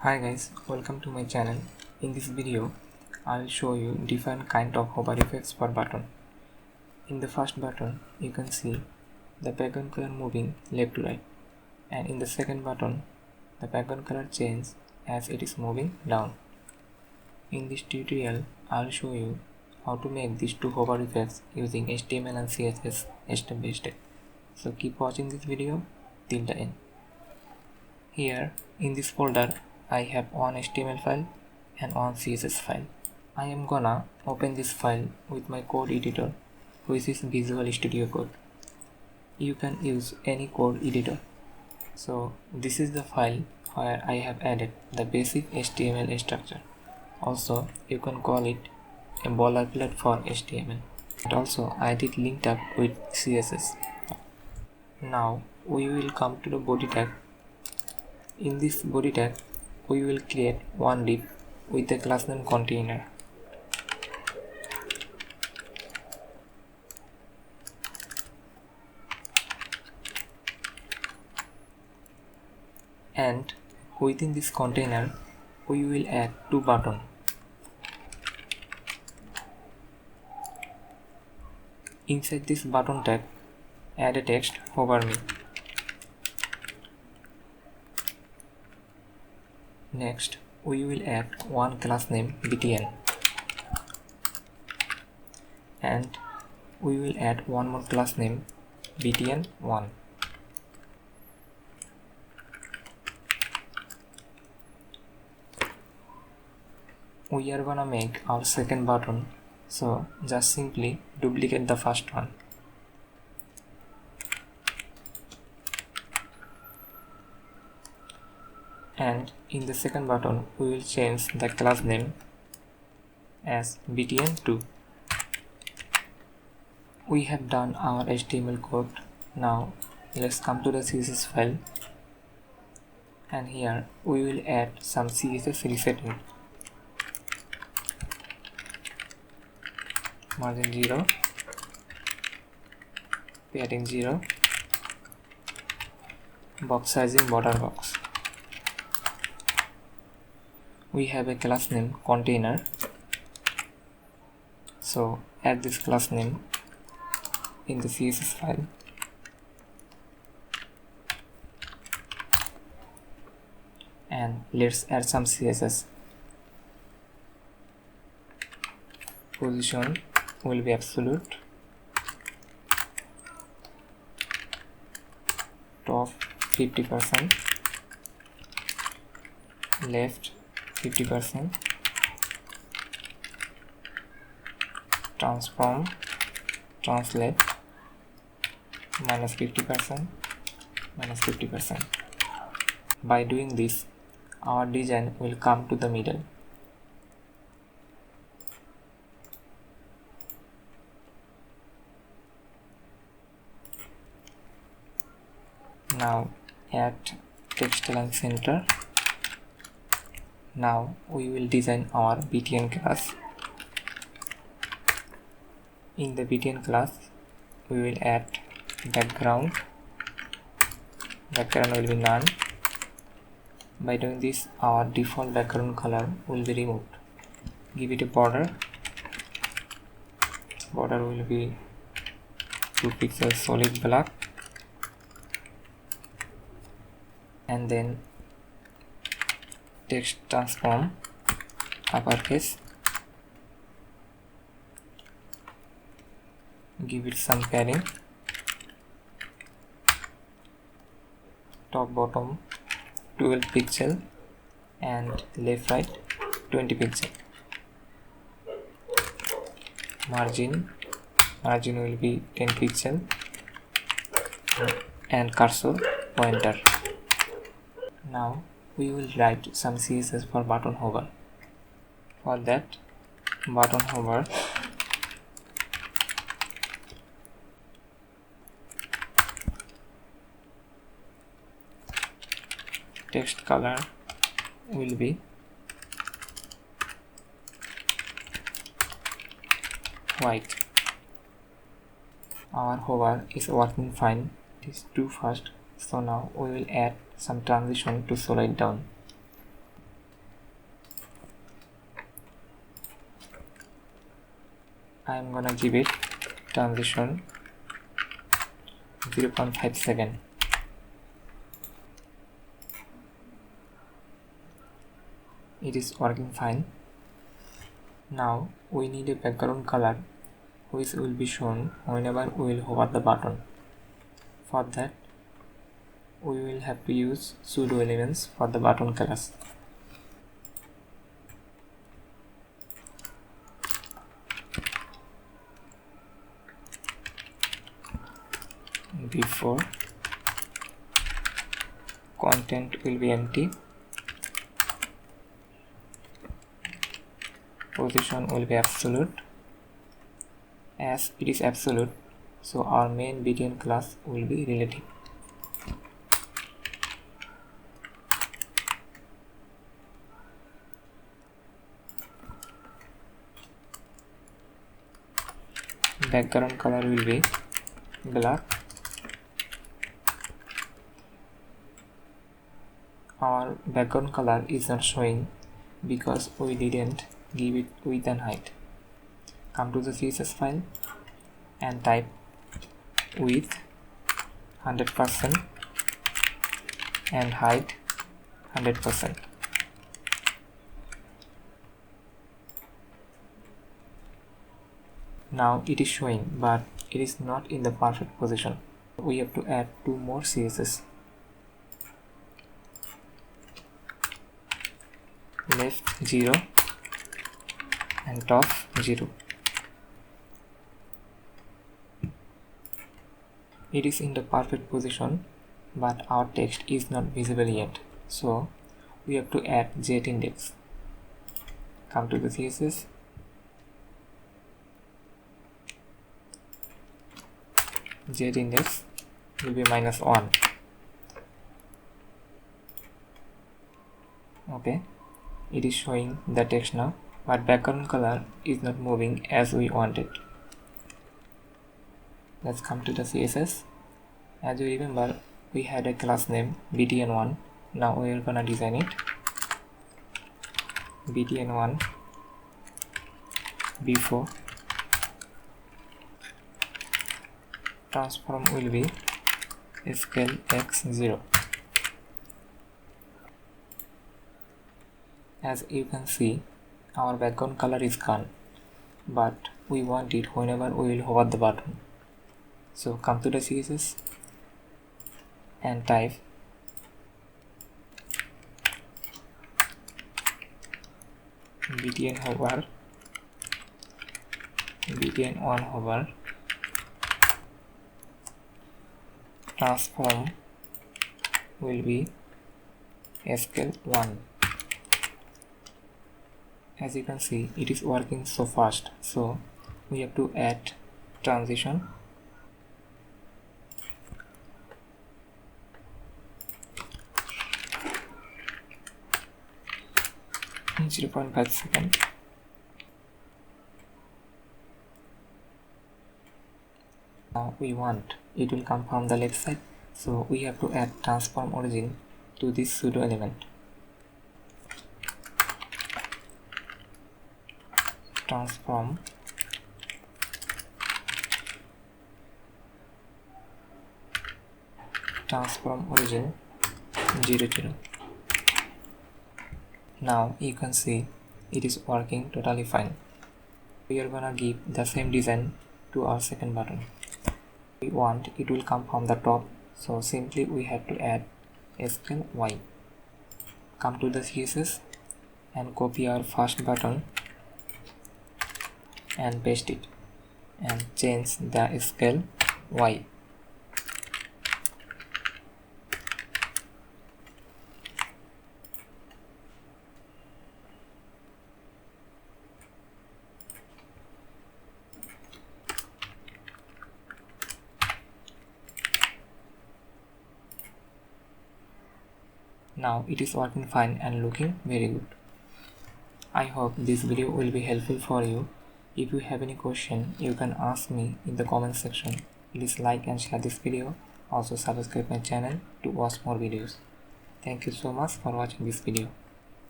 Hi guys, welcome to my channel. In this video, I will show you different kind of hover effects per button. In the first button, you can see the background color moving left to right, and in the second button, the background color changes as it is moving down. In this tutorial, I will show you how to make these two hover effects using HTML and CSS step by step. So keep watching this video till the end. Here, in this folder, I have one HTML file and one CSS file. I am gonna open this file with my code editor, which is Visual Studio Code. You can use any code editor. So this is the file where I have added the basic HTML structure. Also, you can call it a boilerplate for HTML. And also, I did linked up with CSS. Now we will come to the body tag. In this body tag, we will create one div with the class name container. And within this container, we will add two buttons. Inside this button tag, add a text hover me. Next, we will add one class name btn, and we will add one more class name btn1. We are gonna make our second button, so just simply duplicate the first one. And in the second button, we will change the class name as btn2. We have done our HTML code. Now let's come to the CSS file, and here we will add some CSS resetting. Margin 0, padding 0, box sizing border box. We have a class name container, so add this class name in the CSS file. And let's add some CSS. Position will be absolute, top 50%, left 50%, transform, translate, minus 50%, minus 50%. By doing this, our design will come to the middle. Now add text align center. Now we will design our btn class. In the btn class, we will add background. Background will be none. By doing this, our default background color will be removed. Give it a border. Border will be 2 pixels solid black. And then text transform uppercase. Give it some padding. Top bottom 12 pixel and left right 20 pixel. Margin will be 10 pixel and cursor pointer. Now we will write some CSS for button hover. For that, button hover text color will be white. Our hover is working fine. It is too fast, so now we will add some transition to slow it down. I'm gonna give it transition 0.5 second. It is working fine. Now we need a background color which will be shown whenever we will hover the button. For that, we will have to use pseudo elements for the button colors. Before content will be empty, position will be absolute. As it is absolute, so our main btn class will be relative. Background color will be black. Our background color is not showing because we didn't give it width and height. Come to the CSS file and type width 100% and height 100%. Now it is showing, but it is not in the perfect position. We have to add 2 more CSS. Left 0 and top 0. It is in the perfect position, but our text is not visible yet, so we have to add jet index. Come to the CSS, jet index will be -1. Okay, it is showing the text now, but background color is not moving as we wanted. Let's come to the CSS. As you remember, we had a class name btn1. Now we are gonna design it. btn1 before transform will be scale x0. As you can see, our background color is gone, but we want it whenever we will hover the button. So come to the CSS and type btn hover, btn1 hover, transform will be scale 1. As you can see, it is working so fast, so we have to add transition 0.5 seconds. Now we want it will come from the left side, so we have to add transform origin to this pseudo element. Transform origin 0, 0. Now you can see it is working totally fine. We are gonna give the same design to our second button. We want it will come from the top, so simply we have to add scale Y. Come to the CSS and copy our first button and paste it and change the scale Y. Now it is working fine and looking very good. I hope this video will be helpful for you. If you have any question, you can ask me in the comment section. Please like and share this video. Also subscribe my channel to watch more videos. Thank you so much for watching this video.